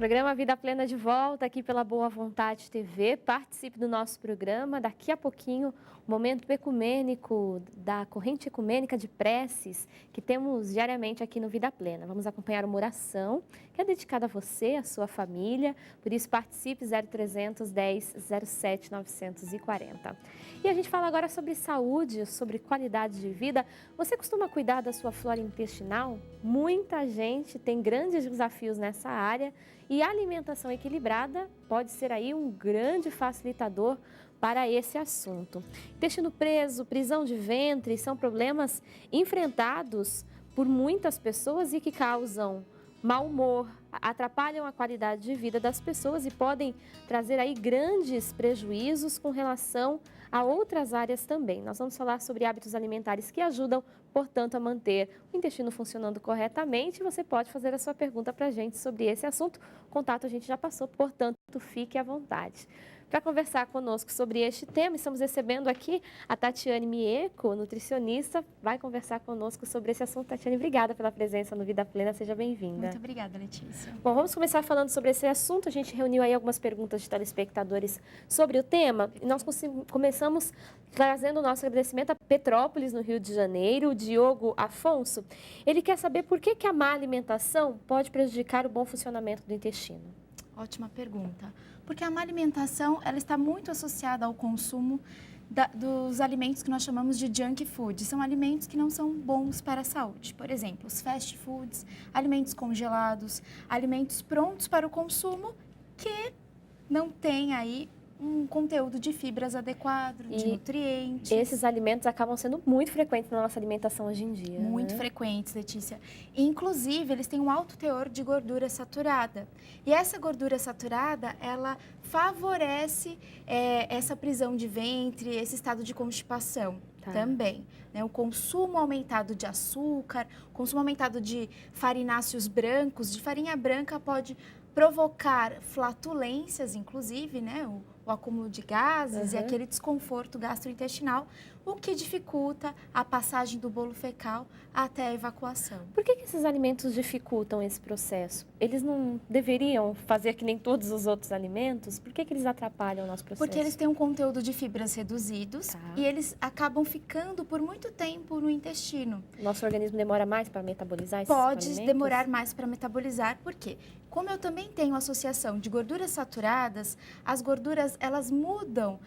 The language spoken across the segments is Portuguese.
Programa Vida Plena de volta aqui pela Boa Vontade TV. Participe do nosso programa. Daqui a pouquinho, o momento ecumênico da corrente ecumênica de preces que temos diariamente aqui no Vida Plena. Vamos acompanhar uma oração que é dedicada a você, a sua família. Por isso, participe 0300 10 07 940. E a gente fala agora sobre saúde, sobre qualidade de vida. Você costuma cuidar da sua flora intestinal? Muita gente tem grandes desafios nessa área. E a alimentação equilibrada pode ser aí um grande facilitador para esse assunto. Intestino preso, prisão de ventre são problemas enfrentados por muitas pessoas e que causam mau humor, atrapalham a qualidade de vida das pessoas e podem trazer aí grandes prejuízos com relação a outras áreas também. Nós vamos falar sobre hábitos alimentares que ajudam, portanto, a manter o intestino funcionando corretamente. Você pode fazer a sua pergunta para a gente sobre esse assunto. O contato a gente já passou, portanto, fique à vontade. Para conversar conosco sobre este tema, estamos recebendo aqui a Tatiane Mieco, nutricionista, vai conversar conosco sobre esse assunto. Tatiane, obrigada pela presença no Vida Plena, seja bem-vinda. Muito obrigada, Letícia. Bom, vamos começar falando sobre esse assunto. A gente reuniu aí algumas perguntas de telespectadores sobre o tema e nós começamos trazendo o nosso agradecimento a Petrópolis, no Rio de Janeiro, o Diogo Afonso. Ele quer saber por que a má alimentação pode prejudicar o bom funcionamento do intestino. Ótima pergunta. Porque a má alimentação, ela está muito associada ao consumo dos alimentos que nós chamamos de junk food. São alimentos que não são bons para a saúde. Por exemplo, os fast foods, alimentos congelados, alimentos prontos para o consumo que não têm aí um conteúdo de fibras adequado, de nutrientes. Esses alimentos acabam sendo muito frequentes na nossa alimentação hoje em dia. Muito frequentes, Letícia. Inclusive, eles têm um alto teor de gordura saturada. E essa gordura saturada, ela favorece essa prisão de ventre, esse estado de constipação também. Né? O consumo aumentado de açúcar, o consumo aumentado de farináceos brancos, de farinha branca pode provocar flatulências, inclusive, né? O acúmulo de gases e aquele desconforto gastrointestinal, o que dificulta a passagem do bolo fecal até a evacuação. Por que esses alimentos dificultam esse processo? Eles não deveriam fazer que nem todos os outros alimentos? Por que eles atrapalham o nosso processo? Porque eles têm um conteúdo de fibras reduzidos e eles acabam ficando por muito tempo no intestino. Nosso organismo demora mais para metabolizar esses alimentos? Pode demorar mais para metabolizar, por quê? Como eu também tenho associação de gorduras saturadas, as gorduras elas mudam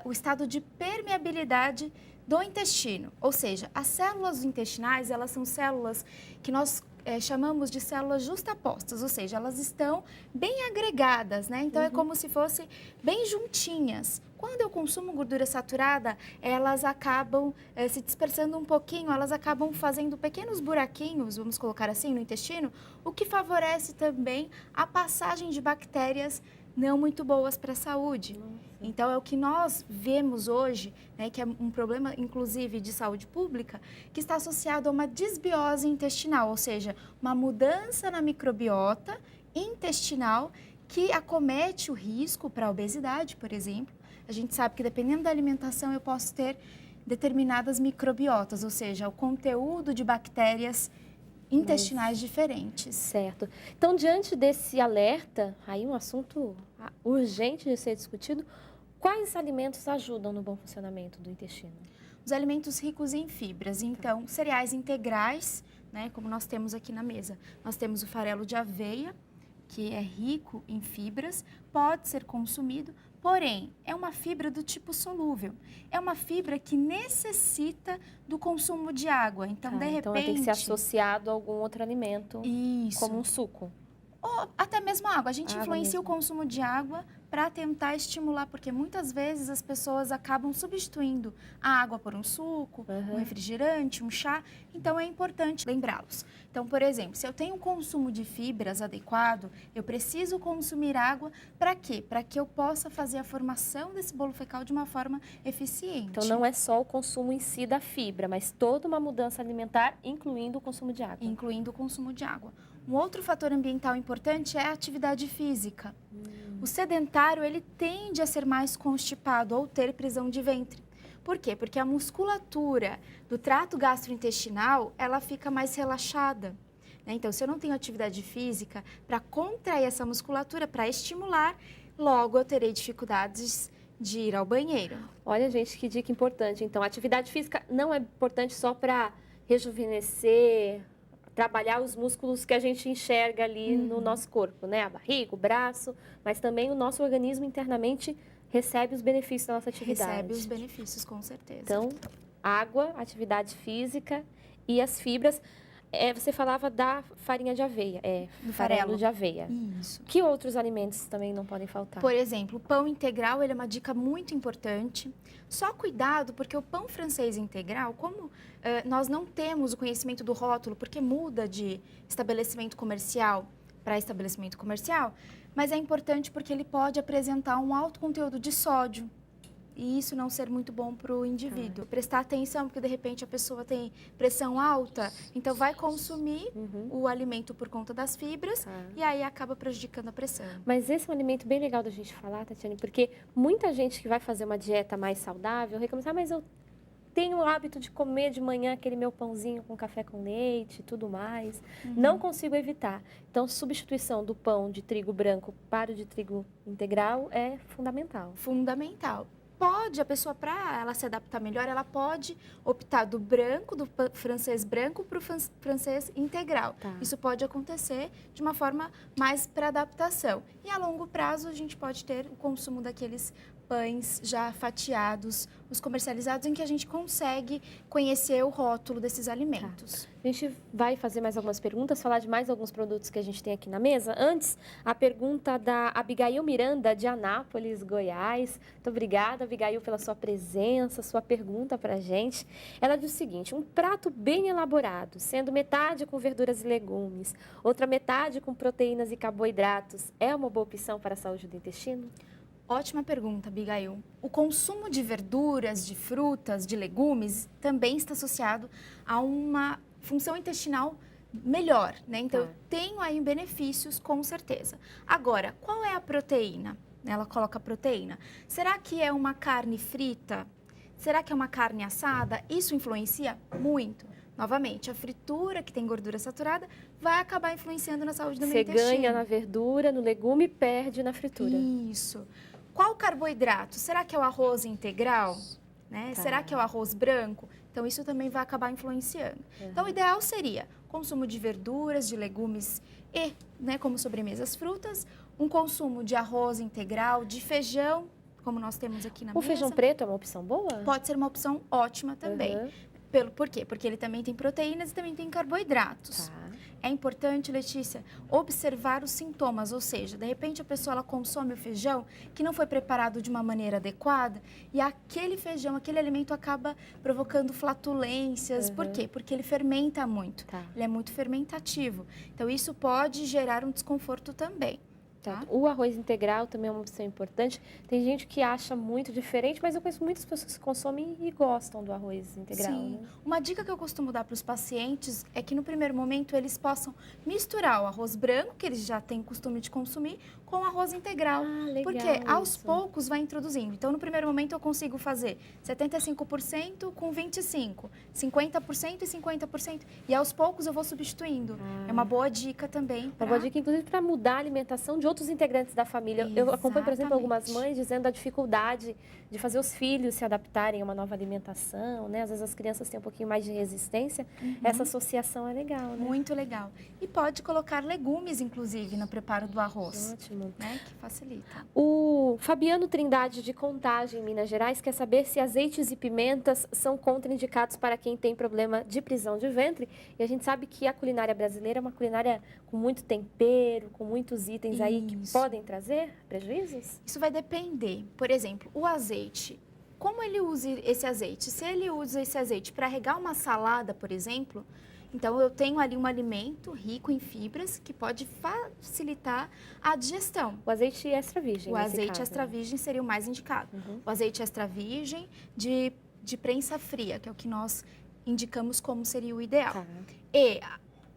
o estado de permeabilidade do intestino. Ou seja, as células intestinais, elas são células que nós chamamos de células justapostas, ou seja, elas estão bem agregadas, né? Então, é como se fossem bem juntinhas. Quando eu consumo gordura saturada, elas acabam se dispersando um pouquinho, elas acabam fazendo pequenos buraquinhos, vamos colocar assim, no intestino, o que favorece também a passagem de bactérias não muito boas para a saúde. Então, é o que nós vemos hoje, né, que é um problema, inclusive, de saúde pública, que está associado a uma desbiose intestinal, ou seja, uma mudança na microbiota intestinal que acomete o risco para a obesidade, por exemplo. A gente sabe que, dependendo da alimentação, eu posso ter determinadas microbiotas, ou seja, o conteúdo de bactérias intestinais diferentes. Certo. Então, diante desse alerta, aí um assunto urgente de ser discutido, quais alimentos ajudam no bom funcionamento do intestino? Os alimentos ricos em fibras, então, cereais integrais, né, como nós temos aqui na mesa. Nós temos o farelo de aveia, que é rico em fibras, pode ser consumido, porém, é uma fibra do tipo solúvel. É uma fibra que necessita do consumo de água. Então, de repente... Então, tem que ser associado a algum outro alimento, como um suco. Ou até mesmo água. A gente Água influencia mesmo. o consumo de água para tentar estimular, porque muitas vezes as pessoas acabam substituindo a água por um suco, um refrigerante, um chá. Então, é importante lembrá-los. Então, por exemplo, se eu tenho um consumo de fibras adequado, eu preciso consumir água para quê? Para que eu possa fazer a formação desse bolo fecal de uma forma eficiente. Então, não é só o consumo em si da fibra, mas toda uma mudança alimentar, incluindo o consumo de água. Incluindo o consumo de água. Um outro fator ambiental importante é a atividade física. O sedentário, ele tende a ser mais constipado ou ter prisão de ventre. Por quê? Porque a musculatura do trato gastrointestinal, ela fica mais relaxada. né? Então, se eu não tenho atividade física para contrair essa musculatura, para estimular, logo eu terei dificuldades de ir ao banheiro. Olha, gente, que dica importante. Então, a atividade física não é importante só para rejuvenescer, trabalhar os músculos que a gente enxerga ali no nosso corpo, né? A barriga, o braço, mas também o nosso organismo internamente recebe os benefícios da nossa atividade. Recebe os benefícios, com certeza. Então, água, atividade física e as fibras. Você falava da farinha de aveia, Do farelo de aveia. Isso. Que outros alimentos também não podem faltar? Por exemplo, o pão integral, ele é uma dica muito importante. Só cuidado, porque o pão francês integral, como nós não temos o conhecimento do rótulo, porque muda de estabelecimento comercial para estabelecimento comercial, mas é importante porque ele pode apresentar um alto conteúdo de sódio. E isso não ser muito bom para o indivíduo. Prestar atenção, porque de repente a pessoa tem pressão alta, então vai consumir o alimento por conta das fibras e aí acaba prejudicando a pressão. Mas esse é um alimento bem legal da gente falar, Tatiane, porque muita gente que vai fazer uma dieta mais saudável reclama assim, mas eu tenho o hábito de comer de manhã aquele meu pãozinho com café com leite e tudo mais. Não consigo evitar. Então, substituição do pão de trigo branco para o de trigo integral é fundamental. Fundamental. A pessoa, para ela se adaptar melhor, ela pode optar do branco, do francês branco para o francês integral. Tá. Isso pode acontecer de uma forma mais para adaptação. E a longo prazo, a gente pode ter o consumo daqueles pães já fatiados, os comercializados, em que a gente consegue conhecer o rótulo desses alimentos. A gente vai fazer mais algumas perguntas, falar de mais alguns produtos que a gente tem aqui na mesa. Antes, a pergunta da Abigail Miranda, de Anápolis, Goiás. Muito obrigada, Abigail, pela sua presença, sua pergunta para a gente. Ela diz o seguinte: um prato bem elaborado, sendo metade com verduras e legumes, outra metade com proteínas e carboidratos, é uma boa opção para a saúde do intestino? Ótima pergunta, Abigail. O consumo de verduras, de frutas, de legumes também está associado a uma função intestinal melhor, né? Então, eu tenho aí benefícios, com certeza. Agora, qual é a proteína? Ela coloca proteína. Será que é uma carne frita? Será que é uma carne assada? Isso influencia muito. Novamente, a fritura, que tem gordura saturada, vai acabar influenciando na saúde do meu intestino. Você ganha na verdura, no legume e perde na fritura. Isso. Qual carboidrato? Será que é o arroz integral? Né? Será que é o arroz branco? Então, isso também vai acabar influenciando. Então, o ideal seria consumo de verduras, de legumes e, né, como sobremesas, frutas, um consumo de arroz integral, de feijão, como nós temos aqui na mesa. O feijão preto é uma opção boa? Pode ser uma opção ótima também. Por quê? Porque ele também tem proteínas e também tem carboidratos. É importante, Letícia, observar os sintomas, ou seja, de repente a pessoa ela consome o feijão que não foi preparado de uma maneira adequada e aquele feijão, aquele alimento acaba provocando flatulências. Por quê? Porque ele fermenta muito, ele é muito fermentativo. Então, isso pode gerar um desconforto também. Tá? O arroz integral também é uma opção importante. Tem gente que acha muito diferente, mas eu conheço muitas pessoas que consomem e gostam do arroz integral. Sim. Né? Uma dica que eu costumo dar para os pacientes é que no primeiro momento eles possam misturar o arroz branco, que eles já têm costume de consumir, com o arroz integral. Legal, porque aos poucos vai introduzindo. Então, no primeiro momento eu consigo fazer 75% com 25%, 50% e 50%. E aos poucos eu vou substituindo. É uma boa dica também. Uma boa dica, inclusive, para mudar a alimentação de outros integrantes da família. Exatamente. Eu acompanho, por exemplo, algumas mães dizendo a dificuldade de fazer os filhos se adaptarem a uma nova alimentação, né? Às vezes as crianças têm um pouquinho mais de resistência. Essa associação é legal, né? Muito legal. E pode colocar legumes, inclusive, no preparo do arroz. Ótimo. Né? Que facilita. O Fabiano Trindade, de Contagem, Minas Gerais, quer saber se azeites e pimentas são contraindicados para quem tem problema de prisão de ventre. E a gente sabe que a culinária brasileira é uma culinária com muito tempero, com muitos itens aí que podem trazer prejuízos? Isso vai depender. Por exemplo, o azeite. Como ele usa esse azeite? Se ele usa esse azeite para regar uma salada, por exemplo, então eu tenho ali um alimento rico em fibras que pode facilitar a digestão. O azeite extra virgem. O azeite caso, extra virgem seria o mais indicado. O azeite extra virgem de prensa fria, que é o que nós indicamos como seria o ideal. E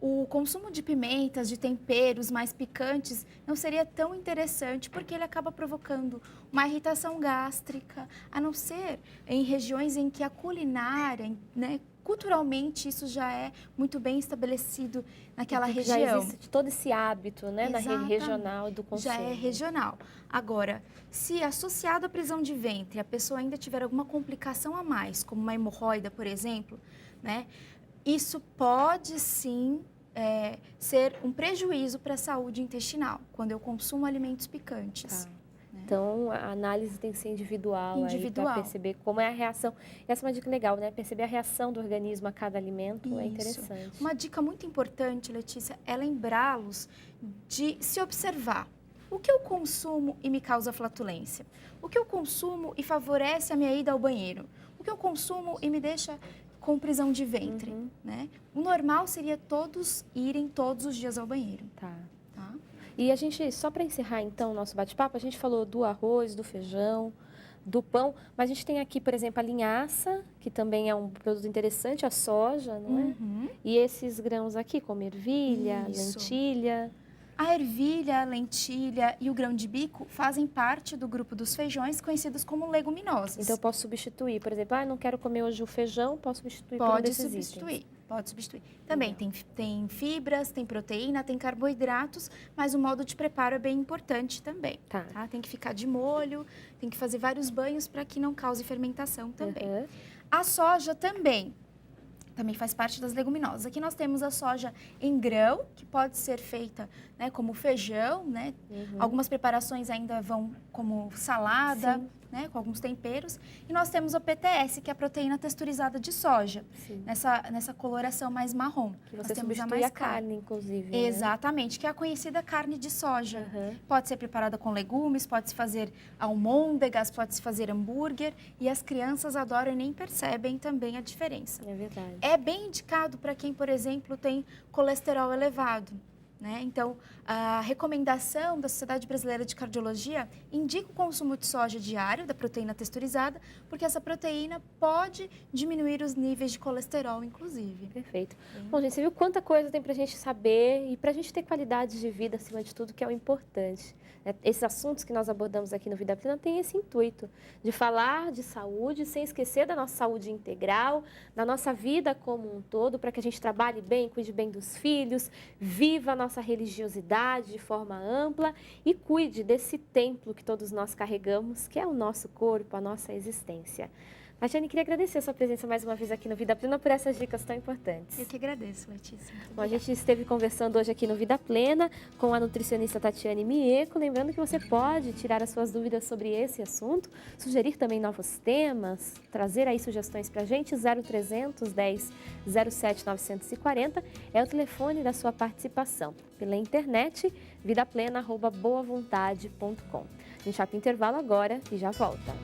o consumo de pimentas, de temperos mais picantes, não seria tão interessante, porque ele acaba provocando uma irritação gástrica, a não ser em regiões em que a culinária, né, culturalmente isso já é muito bem estabelecido naquela Porque região. já existe todo esse hábito, né, na rede Exatamente. regional do consumo. Já é regional. Agora, se associado à prisão de ventre, a pessoa ainda tiver alguma complicação a mais, como uma hemorroida, por exemplo, né, isso pode sim ser um prejuízo para a saúde intestinal, quando eu consumo alimentos picantes. Tá. Então, a análise tem que ser individual. Individual. Para perceber como é a reação. Essa é uma dica legal, né? Perceber a reação do organismo a cada alimento é Isso. interessante. Uma dica muito importante, Letícia, é lembrá-los de se observar. O que eu consumo e me causa flatulência? O que eu consumo e favorece a minha ida ao banheiro? O que eu consumo e me deixa com prisão de ventre, né? O normal seria todos irem todos os dias ao banheiro. Tá. Tá? E a gente, só para encerrar então o nosso bate-papo, a gente falou do arroz, do feijão, do pão, mas a gente tem aqui, por exemplo, a linhaça, que também é um produto interessante, a soja, não é? E esses grãos aqui, como ervilha, Isso. lentilha. A ervilha, a lentilha e o grão de bico fazem parte do grupo dos feijões conhecidos como leguminosas. Então eu posso substituir, por exemplo, não quero comer hoje o feijão, posso substituir por um Pode desses substituir, itens. pode substituir. Também tem fibras, tem proteína, tem carboidratos, mas o modo de preparo é bem importante também. Tá. Tem que ficar de molho, tem que fazer vários banhos para que não cause fermentação também. A soja também faz parte das leguminosas. Aqui nós temos a soja em grão, que pode ser feita, né, como feijão, né? Algumas preparações ainda vão como salada, né, com alguns temperos. E nós temos o PTS, que é a proteína texturizada de soja, nessa coloração mais marrom. Que Nós você temos substitui a carne, inclusive. Né? Exatamente, que é a conhecida carne de soja. Pode ser preparada com legumes, pode se fazer almôndegas, pode se fazer hambúrguer. E as crianças adoram e nem percebem também a diferença. É verdade. É bem indicado para quem, por exemplo, tem colesterol elevado. Né? Então, a recomendação da Sociedade Brasileira de Cardiologia indica o consumo de soja diário, da proteína texturizada, porque essa proteína pode diminuir os níveis de colesterol, inclusive. Perfeito. Bom, gente, você viu quanta coisa tem para a gente saber e para a gente ter qualidade de vida, acima de tudo, que é o importante. Esses assuntos que nós abordamos aqui no Vida Plena têm esse intuito de falar de saúde sem esquecer da nossa saúde integral, da nossa vida como um todo, para que a gente trabalhe bem, cuide bem dos filhos, viva a nossa religiosidade de forma ampla e cuide desse templo que todos nós carregamos, que é o nosso corpo, a nossa existência. Tatiane, queria agradecer a sua presença mais uma vez aqui no Vida Plena por essas dicas tão importantes. Eu que agradeço, Letícia. Bom, a gente esteve conversando hoje aqui no Vida Plena com a nutricionista Tatiane Mieco. Lembrando que você pode tirar as suas dúvidas sobre esse assunto, sugerir também novos temas, trazer aí sugestões para a gente. 0300 10 07 940 é o telefone da sua participação. Pela internet, vidaplena@boavontade.com. A gente vai para o intervalo agora e já volta.